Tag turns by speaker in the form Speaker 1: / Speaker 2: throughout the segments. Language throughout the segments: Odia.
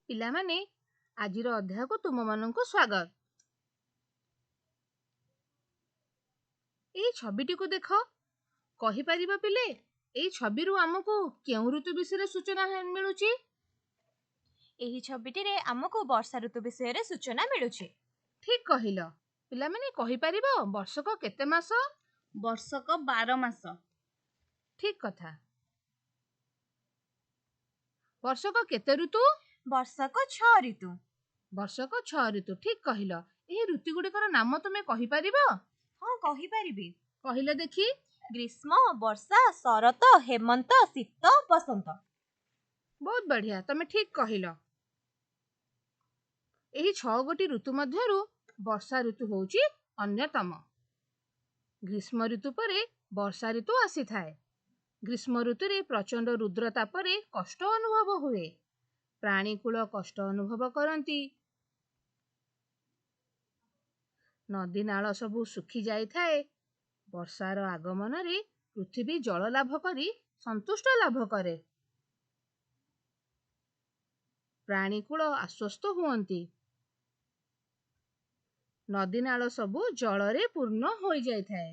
Speaker 1: ପିଲାମାନେ ଆଜିର ଅଧ୍ୟାୟକୁ ତୁମମାନଙ୍କୁ ସ୍ୱାଗତ। ଏହି ଛବିଟିକୁ ଦେଖ। କହିପାରିବ ପିଲେ, ଏହି ଛବିରୁ ଆମକୁ କେଉଁ ଋତୁ ବିଷୟରେ ସୂଚନା ମିଳୁଛି?
Speaker 2: ଏହି ଛବିଟିରେ ଆମକୁ ବର୍ଷା ଋତୁ ବିଷୟରେ ସୂଚନା ମିଳୁଛି।
Speaker 1: ଠିକ୍ କହିଲ। ପିଲାମାନେ କହିପାରିବ ବର୍ଷକ କେତେ ମାସ?
Speaker 3: ବର୍ଷକ 12 ମାସ।
Speaker 1: ଠିକ୍ କଥା। ବର୍ଷକ କେତେ ଋତୁ?
Speaker 2: ବର୍ଷକ 6 ଋତୁ।
Speaker 1: ବର୍ଷକ 6 ଋତୁ। ଠିକ୍ କହିଲ। ଏହି ଋତୁ ଗୁଡ଼ିକର ନାମ ତୁମେ କହିପାରିବ?
Speaker 2: ହଁ, କହିପାରିବି।
Speaker 1: କହିଲେ ଦେଖି।
Speaker 2: ଗ୍ରୀଷ୍ମ, ବର୍ଷା, ଶରତ, ହେମନ୍ତ, ଶୀତ, ବସନ୍ତ।
Speaker 1: ବହୁତ ବଢ଼ିଆ, ତମେ ଠିକ୍ କହିଲ। ଏହି 6 ଗୋଟି ଋତୁ ମଧ୍ୟରୁ ବର୍ଷା ଋତୁ ହେଉଛି ଅନ୍ୟତମ। ଗ୍ରୀଷ୍ମ ଋତୁ ପରେ ବର୍ଷା ଋତୁ ଆସିଥାଏ। ଗ୍ରୀଷ୍ମ ଋତୁରେ ପ୍ରଚଣ୍ଡ ରୁଦ୍ର ତାପରେ କଷ୍ଟ ଅନୁଭବ ହୁଏ। ପ୍ରାଣୀକୁଳ କଷ୍ଟ ଅନୁଭବ କରନ୍ତି। ନଦୀ ନାଳ ସବୁ ଶୁଖି ଯାଇଥାଏ। ବର୍ଷାର ଆଗମନରେ ପୃଥିବୀ ଜଳ ଲାଭ କରି ସନ୍ତୁଷ୍ଟ ଲାଭ କରେ। ପ୍ରାଣୀକୁଳ ଆଶ୍ୱସ୍ତ ହୁଅନ୍ତି। ନଦୀ ନାଳ ସବୁ ଜଳରେ ପୂର୍ଣ୍ଣ ହୋଇଯାଇଥାଏ।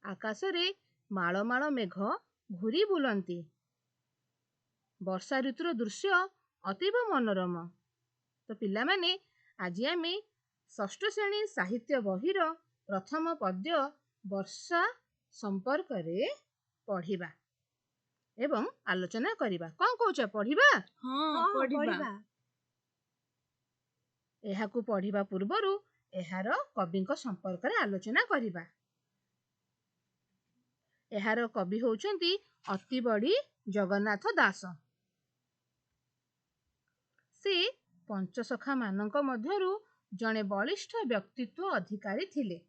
Speaker 1: ଆକାଶରେ ମାଳ ମାଳ ମେଘ ଘୁରି ବୁଲନ୍ତି। ବର୍ଷା ଋତୁର ଦୃଶ୍ୟ ଅତୀବ ମନୋରମ। ତ ପିଲାମାନେ, ଆଜି ଆମେ ଷଷ୍ଠ ଶ୍ରେଣୀ ସାହିତ୍ୟ ବହିର ପ୍ରଥମ ପଦ୍ୟ ବର୍ଷା ସମ୍ପର୍କରେ ପଢ଼ିବା ଏବଂ ଆଲୋଚନା କରିବା। କ'ଣ କହୁଛ, ପଢ଼ିବା?
Speaker 3: ହଁ, ପଢ଼ିବା।
Speaker 1: ଏହାକୁ ପଢ଼ିବା ପୂର୍ବରୁ ଏହାର କବିଙ୍କ ସମ୍ପର୍କରେ ଆଲୋଚନା କରିବା। ଏହାର କବି ହେଉଛନ୍ତି ଅତିବଡ଼ି ଜଗନ୍ନାଥ ଦାସ। ସେ ପଞ୍ଚସଖା ମାନଙ୍କ ମଧ୍ୟରୁ ଜଣେ ବଳିଷ୍ଠ ବ୍ୟକ୍ତିତ୍ୱ ଅଧିକାରୀ ଥିଲେ।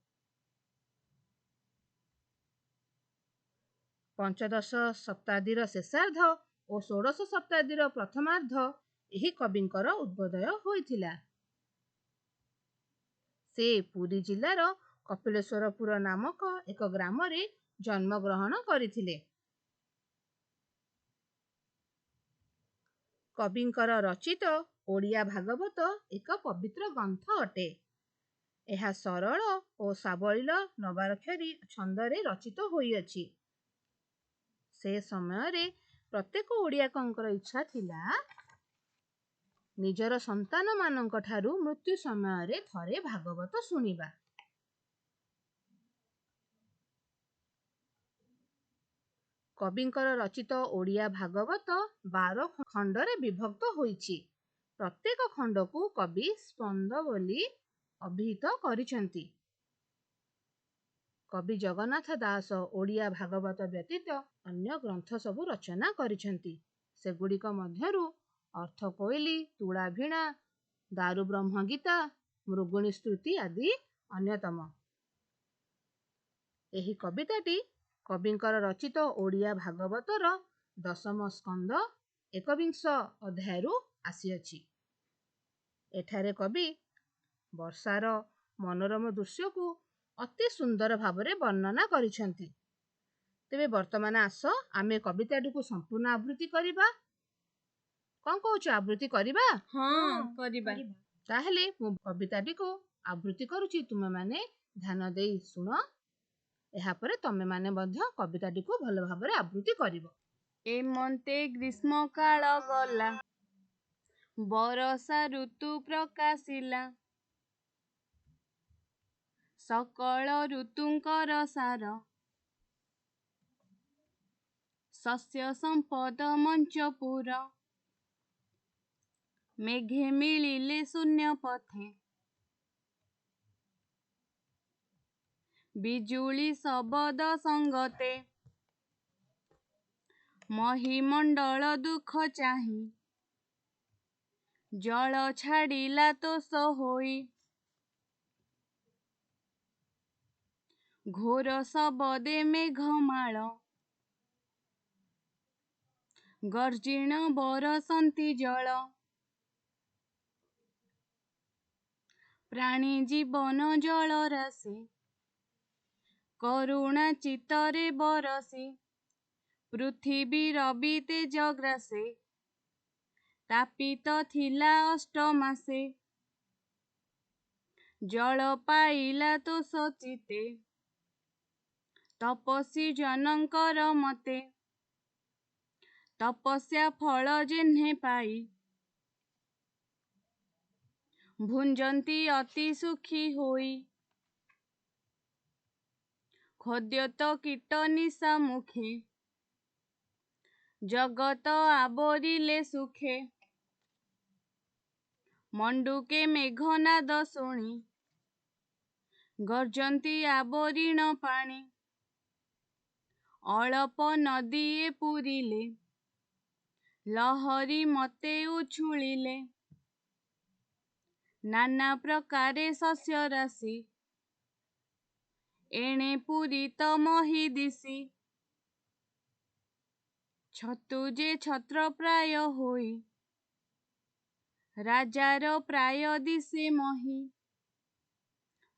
Speaker 1: ପଞ୍ଚଦଶ ଶତାବ୍ଦୀର ଶେଷାର୍ଦ୍ଧ ଓ ଷୋଡ଼ଶ ଶତାବ୍ଦୀର ପ୍ରଥମାର୍ଦ୍ଧ ଏହି କବିଙ୍କର ଉଦ୍ଭୋଦୟ ହୋଇଥିଲା। ସେ ପୁରୀ ଜିଲ୍ଲାର କପିଳେଶ୍ୱରପୁର ନାମକ ଏକ ଗ୍ରାମରେ ଜନ୍ମଗ୍ରହଣ କରିଥିଲେ। କବିଙ୍କର ରଚିତ ଓଡ଼ିଆ ଭାଗବତ ଏକ ପବିତ୍ର ଗ୍ରନ୍ଥ ଅଟେ। ଏହା ସରଳ ଓ ସାବଳୀଳ ନବାକ୍ଷରୀ ଛନ୍ଦରେ ରଚିତ ହୋଇଅଛି। ସେ ସମୟରେ ପ୍ରତ୍ୟେକ ଓଡ଼ିଆଙ୍କର ଇଚ୍ଛା ଥିଲା ନିଜର ସନ୍ତାନମାନଙ୍କ ଠାରୁ ମୃତ୍ୟୁ ସମୟରେ ଥରେ ଭାଗବତ ଶୁଣିବା। କବିଙ୍କର ରଚିତ ଓଡ଼ିଆ ଭାଗବତ 12 ଖଣ୍ଡରେ ବିଭକ୍ତ ହୋଇଛି। ପ୍ରତ୍ୟେକ ଖଣ୍ଡକୁ କବି ସ୍କନ୍ଦ ବୋଲି ଅଭିହିତ କରିଛନ୍ତି। କବି ଜଗନ୍ନାଥ ଦାସ ଓଡ଼ିଆ ଭାଗବତ ବ୍ୟତୀତ ଅନ୍ୟ ଗ୍ରନ୍ଥ ସବୁ ରଚନା କରିଛନ୍ତି। ସେଗୁଡ଼ିକ ମଧ୍ୟରୁ ଅର୍ଥକୋଇଲି, ତୁଳାଭିଣା, ଦାରୁ ବ୍ରହ୍ମଗୀତା, ମୃଗୁଣୀ ସ୍ତୁତି ଆଦି ଅନ୍ୟତମ। ଏହି କବିତାଟି କବିଙ୍କର ରଚିତ ଓଡ଼ିଆ ଭାଗବତର 10ମ ସ୍କନ୍ଦ 21 ଅଧ୍ୟାୟରୁ ଆସିଅଛି। ଏଠାରେ କବି ବର୍ଷାର ମନୋରମ ଦୃଶ୍ୟକୁ ଅତି ସୁନ୍ଦର ଭାବରେ ବର୍ଣ୍ଣନା କରିଛନ୍ତି। ତେବେ ବର୍ତ୍ତମାନ ଆସ ଆମେ କବିତାଟିକୁ ସମ୍ପୂର୍ଣ୍ଣ ଆବୃତ୍ତି କରିବା। କ'ଣ କହୁଛ, ଆବୃତ୍ତି କରିବା?
Speaker 3: ହଁ, କରିବା।
Speaker 1: ତାହେଲେ ମୁଁ କବିତାଟିକୁ ଆବୃତ୍ତି କରୁଛି, ତୁମେମାନେ ଧ୍ୟାନ ଦେଇ ଶୁଣ। ଏହାପରେ ତମେମାନେ ମଧ୍ୟ କବିତାଟିକୁ ଭଲ ଭାବରେ ଆବୃତ୍ତି କରିବ।
Speaker 3: ଏମନ୍ତେ ଗ୍ରୀଷ୍ମ କାଳ ଗଲା, ବରଷା ଋତୁ ପ୍ରକାଶିଲା। ସକଳ ଋତୁଙ୍କର ସାର, ଶସ୍ୟ ସମ୍ପଦ ମଞ୍ଚପୁର। ମେଘେ ମିଳିଲେ ଶୂନ୍ୟ ପଥେ, ବିଜୁଳି ଶବଦ ସଙ୍ଗତେ। ମହିମଣ୍ଡଳ ଦୁଃଖ ଚାହିଁ, ଜଳ ଛାଡ଼ିଲା ତୋଷ ହୋଇ। ଘୋର ଶବଦେ ମେଘମାଳ, ଗର୍ଜିଣ ବରଷନ୍ତି ଜଳ। ପ୍ରାଣୀ ଜୀବନ ଜଳ ରାଶି କରୁଣା ଚିତ୍ତରେ ବରସି ପୃଥିବୀ ରବି ତେଜ ଗ୍ରାସେ ତାପିତ ଥିଲା ଅଷ୍ଟମାସେ ଜଳ ପାଇଲା ତ ସଚିତେ ତପସ୍ୱୀ ଜନଙ୍କର ମତେ ତପସ୍ୟା ଫଳ ଯେହ୍ନେ ପାଇ ଭୁଞ୍ଜନ୍ତି ଅତି ସୁଖୀ ହୋଇ ଖୋଦ୍ୟତ କୀଟ ନିଶା ମୁଖେ ଜଗତ ଆବୋରିଲେ ସୁଖେ ମଣ୍ଡୁକେ ମେଘନାଦ ଶୁଣି ଗର୍ଜନ୍ତି ଆବରିଣ ପାଣି ଅଳପ ନଦୀଏ ପୁରିଲେ ଲହରୀ ମତେ ଉଛୁଳିଲେ ନାନା ପ୍ରକାରେ ଶସ୍ୟ ରାଶି ଏଣେ ପୂରିତ ମହି ଦିଶି ଛତୁ ଯେ ଛତ୍ର ପ୍ରାୟ ହୋଇ ରାଜାର ପ୍ରାୟ ଦିଶେ ମହି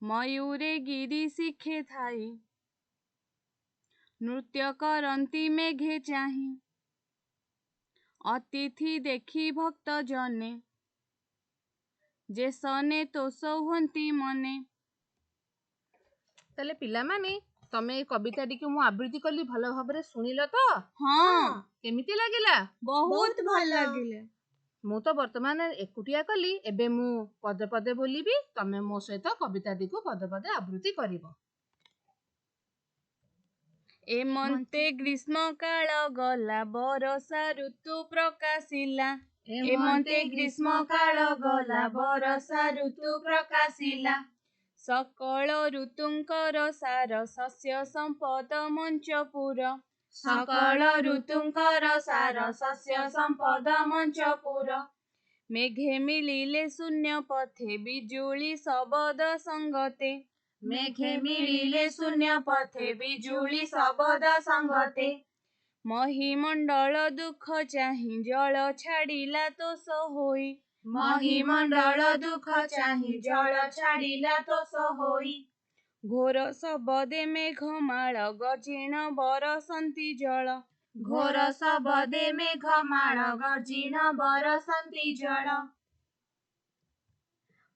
Speaker 3: ମୟୂରେ ଗିରି ଶିଖେ ଥାଇ ନୃତ୍ୟ କରନ୍ତି ମେଘେ ଚାହିଁ ଅତିଥି ଦେଖି ଭକ୍ତ ଜନେ ଯେ ସନେ ତୋଷ ହୁଅନ୍ତି ମନେ।
Speaker 1: ତାହେଲେ ପିଲାମାନେ ତମେ ଏଇ କବିତାଟିକୁ ମୁଁ ଆବୃତ୍ତି କଲି ଭଲ ଭାବରେ ଶୁଣିଲ ତ?
Speaker 3: ହଁ
Speaker 1: କେମିତି ଲାଗିଲା?
Speaker 3: ବହୁତ ଭଲ ଲାଗିଲା।
Speaker 1: ମୁଁ ତ ବର୍ତ୍ତମାନ ଏକୁଟିଆ କଲି, ଏବେ ମୁଁ ପଦେ ପଦେ ବୋଲିବି, ତମେ ମୋ ସହିତ କବିତାଟିକୁ ପଦେ ପଦେ ଆବୃତ୍ତି କରିବ।
Speaker 3: ଏମନ୍ତେ ଗ୍ରୀଷ୍ମ କାଳ ଗଲା ବରଷା ଋତୁ ପ୍ରକାଶିଲା ଏମନ୍ତେ ଗ୍ରୀଷ୍ମ କାଳ ଗଲା ବରଷା ଋତୁ ପ୍ରକାଶିଲା ସକଳ ଋତୁଙ୍କର ସାର ଶସ୍ୟ ସମ୍ପଦ ମଞ୍ଚପୁର ସକଳ ଋତୁଙ୍କର ସାର ଶସ୍ୟ ସମ୍ପଦ ମଞ୍ଚପୁର ମେଘେ ମିଳିଲେ ଶୂନ୍ୟ ପଥେ ବିଜୁଳି ଶବଦ ସଙ୍ଗତେ ମେଘେ ମିଳିଲେ ଶୂନ୍ୟ ପଥେ ବିଜୁଳି ଶବଦ ସଙ୍ଗତେ ମହିମଣ୍ଡଳ ଦୁଃଖ ଚାହିଁ ଜଳ ଛାଡ଼ିଲା ତୋଷ ହୋଇ ମହିମଣ୍ଡଳ ଦୁଃଖ ଚାହିଁ ଜଳ ଛାଡ଼ିଲା ତୋଷ ହୋଇ ଘୋର ଶବଦେ ମେଘମାଳ ଗର୍ଜିଣ ବରସନ୍ତି ଜଳ ଘୋର ଶବଦେ ମେଘମାଳ ଗର୍ଜିଣ ବରସନ୍ତି ଜଳ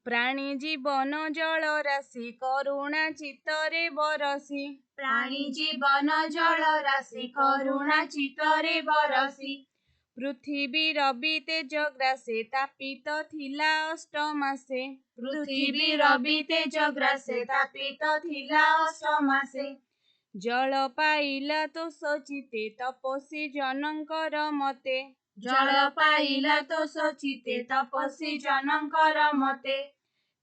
Speaker 3: ପ୍ରାଣୀ ଜୀବନ ଜଳ ରାଶି କରୁଣା ଚିତ୍ତରେ ବରସି ପ୍ରାଣୀ ଜୀବନ ଜଳ ରାଶି କରୁଣା ଚିତ୍ତରେ ବରସି ପୃଥିବୀ ରବି ତେଜ ଗ୍ରାସେ ତାପିତ ଥିଲା ଅଷ୍ଟମାସେ ପୃଥିବୀ ରବି ତେଜ ଗ୍ରାସେ ତାପିତ ଥିଲା ଅଷ୍ଟମାସେ ଜଳ ପାଇଲା ତୋଷ ଚିତେ ତପସ୍ୱୀ ଜନଙ୍କର ମତେ ଜଳ ପାଇଲା ତୋଷ ଚିତେ ତପସ୍ୱୀ ଜନଙ୍କର ମତେ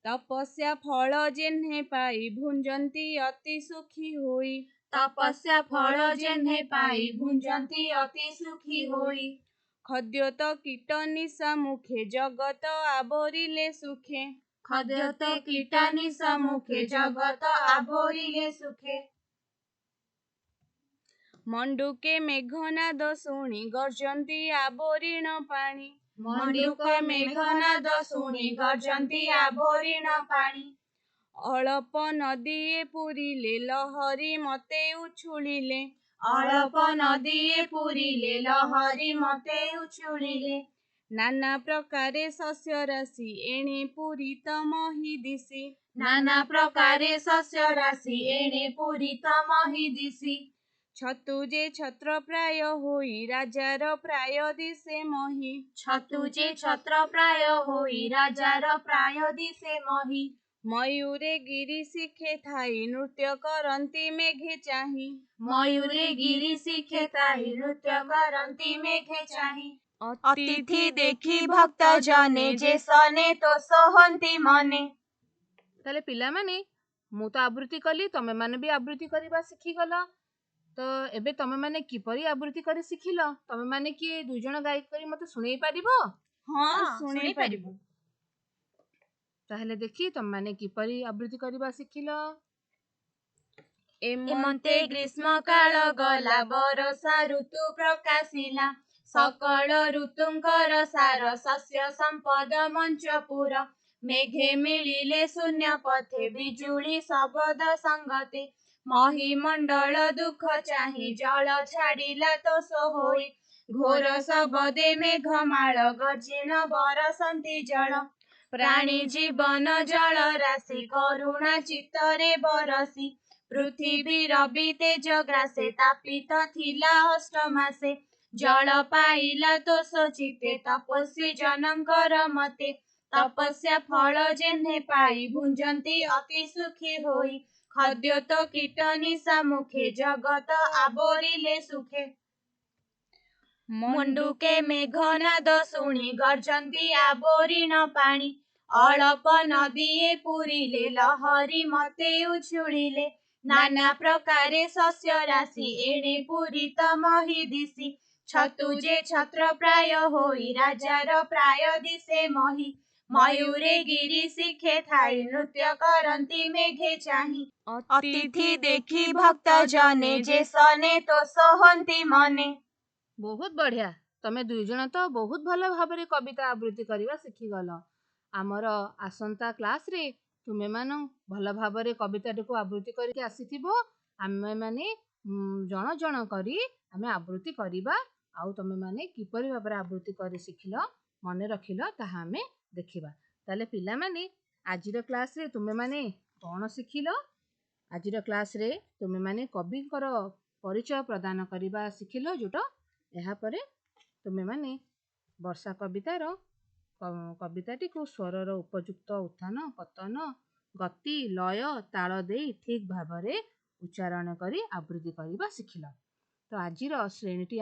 Speaker 3: ତପସ୍ୟା ଫଳ ଯେହ୍ନେ ପାଇ ଭୁଞ୍ଜନ୍ତି ଅତି ସୁଖୀ ହୋଇ ତପସ୍ୟା ଫଳ ଯେହ୍ନେ ପାଇ ଭୁଞ୍ଜନ୍ତି ଅତି ସୁଖୀ ହୋଇ ଖଦ୍ୟତ କୀଟ ନିଶା ମୁଖେ ଜଗତ ଆବୋରିଲେ ସୁଖେ ଖଦ୍ୟତ କୀଟ ନିଶା ମୁଖେ ଜଗତ ଆବୋରିଲେ ସୁଖେ ମଣ୍ଡୁକେ ମେଘନାଦ ଶୁଣି ଗର୍ଜନ୍ତି ଆବରିଣ ପାଣି ମଣ୍ଡୁକେ ମେଘନାଦ ଶୁଣି ଗର୍ଜନ୍ତି ଆବରିଣ ପାଣି ଅଳପ ନଦୀଏ ପୁରିଲେ ଲହରୀ ମତେ ଉଛୁଳିଲେ ଅଳପ ନଦୀଏ ପୁରିଲେ ଲହରୀ ମତେ ଉଛୁଳିଲେ ନାନା ପ୍ରକାରେ ଶସ୍ୟ ରାଶି ଏଣେ ପୂରିତ ମହି ଦିଶି ନାନା ପ୍ରକାରେ ଶସ୍ୟ ରାଶି ଏଣେ ପୂରିତ ମହି ଦିଶି ଛତୁ ଯେ ଛତ୍ର ପ୍ରାୟ ହୋଇ ରାଜାର ପ୍ରାୟ ଦିଶେ ମହି ଛତୁ ଯେ ଛତ୍ର ପ୍ରାୟ ହୋଇ ରାଜାର ପ୍ରାୟ ଦିଶେ ମହି ମୟୂରେ ଗିରି ଶିଖେ ଥାଇ ନୃତ୍ୟ କରନ୍ତି ମେଘେ ଚାହିଁ ମୟୂରେ ଗିରି ଶିଖେ ଥାଇ ନୃତ୍ୟ କରନ୍ତି ମେଘେ ଚାହିଁ ଅତିଥି ଦେଖି ଭକ୍ତ ଜନେ ଯେ ସନେ ତୋଷ ହୁଅନ୍ତି ମନେ।
Speaker 1: ତାହେଲେ ପିଲାମାନେ ମୁଁ ତ ଆବୃତ୍ତି କଲି, ତମେମାନେ ବି ଆବୃତ୍ତି କରିବା ଶିଖିଗଲ। ତ ଏବେ ତମେମାନେ କିପରି ଆବୃତ୍ତି କରି ଶିଖିଲ? ତମେମାନେ କିଏ ଦୁଇ ଜଣ ଗାଇ କରି ମତେ ଶୁଣେଇ ପାରିବ?
Speaker 3: ହଁ ଶୁଣେଇ ପାରିବୁ।
Speaker 1: ତାହେଲେ ଦେଖି ତମେମାନେ କିପରି ଆବୃତ୍ତି କରିବା ଶିଖିଲ?
Speaker 3: ଏମନ୍ତେ ଗ୍ରୀଷ୍ମ କାଳ ଗଲା ବରଷା ଋତୁ ପ୍ରକାଶିଲା ସକଳ ଋତୁଙ୍କର ସାର ଶସ୍ୟ ସମ୍ପଦ ମଞ୍ଚପୁର मेघे मिलिले शून्य पथे बिजुली शब्द संगते महिमंडल दुख चाहि जल छाड़िला तो सोहोई घोर शब्दे मेघमाळ गर्जिन बरसन्ति जल प्राणी जीवन जल राशि करुणा चित्तरे बरसी पृथ्वी रवि तेज ग्रासे तापित थिला अष्टमासे जल पाइला तो सोचिते तपस्वी जनंकर मते तपस्या फल जेन्हे पाई भुंजंती अति सुखी होई खाद्य तो कीट निशा मुखे जगत आबोरिले सुखे मुंडुके मेघनाद शुणी गर्जंती आबोरिण पाणी अळप नदीए पुरिले लहरी मते उछुळिले नाना प्रकारे शस्य राशि एणे पूरित मही दिशि छतुजे छत्र प्राय होई राजार प्राय दिशे मही मयूरे गिरी शिखे थाई नृत्य करंती मेघे चाहि अतिथि देखी भक्त जने जे सने तो सोहंती मने।
Speaker 1: बहुत बढ़िया तमे दुई जण तो बहुत भल भाव कविता आवृत्ति करवा शिखीगल आमर आसंता क्लास रे तुमे मान भल भाव कविता को आवृत्ति करके आसीथिबो आमे माने जण जण करी आमे आवृत्ति करिबा आउ तमे माने किपरि भाव आवृत्ति करी शिखिल मने रखिल ताहा आमे देखिबा ताले पिला माने आजिर क्लास रे तुमे माने कोन शिखिल आजिर क्लास रे तुमे माने कविकर परिचय प्रदान करिबा शिखिल जोटा ଏହା ପରେ ତୁମେମାନେ ବର୍ଷା କବିତାର କବିତାଟିକୁ ସ୍ୱରର ଉପଯୁକ୍ତ ଉତ୍ଥାନ ପତନ ଗତି ଲୟ ତାଳ ଦେଇ ଠିକ୍ ଭାବରେ ଉଚ୍ଚାରଣ କରି ଆବୃତ୍ତି କରିବା ଶିଖିଲ। ତ ଆଜିର ଶ୍ରେଣୀଟି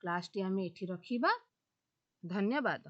Speaker 1: କ୍ଲାସଟି ଆମେ ଏଠି ରଖିବା। ଧନ୍ୟବାଦ।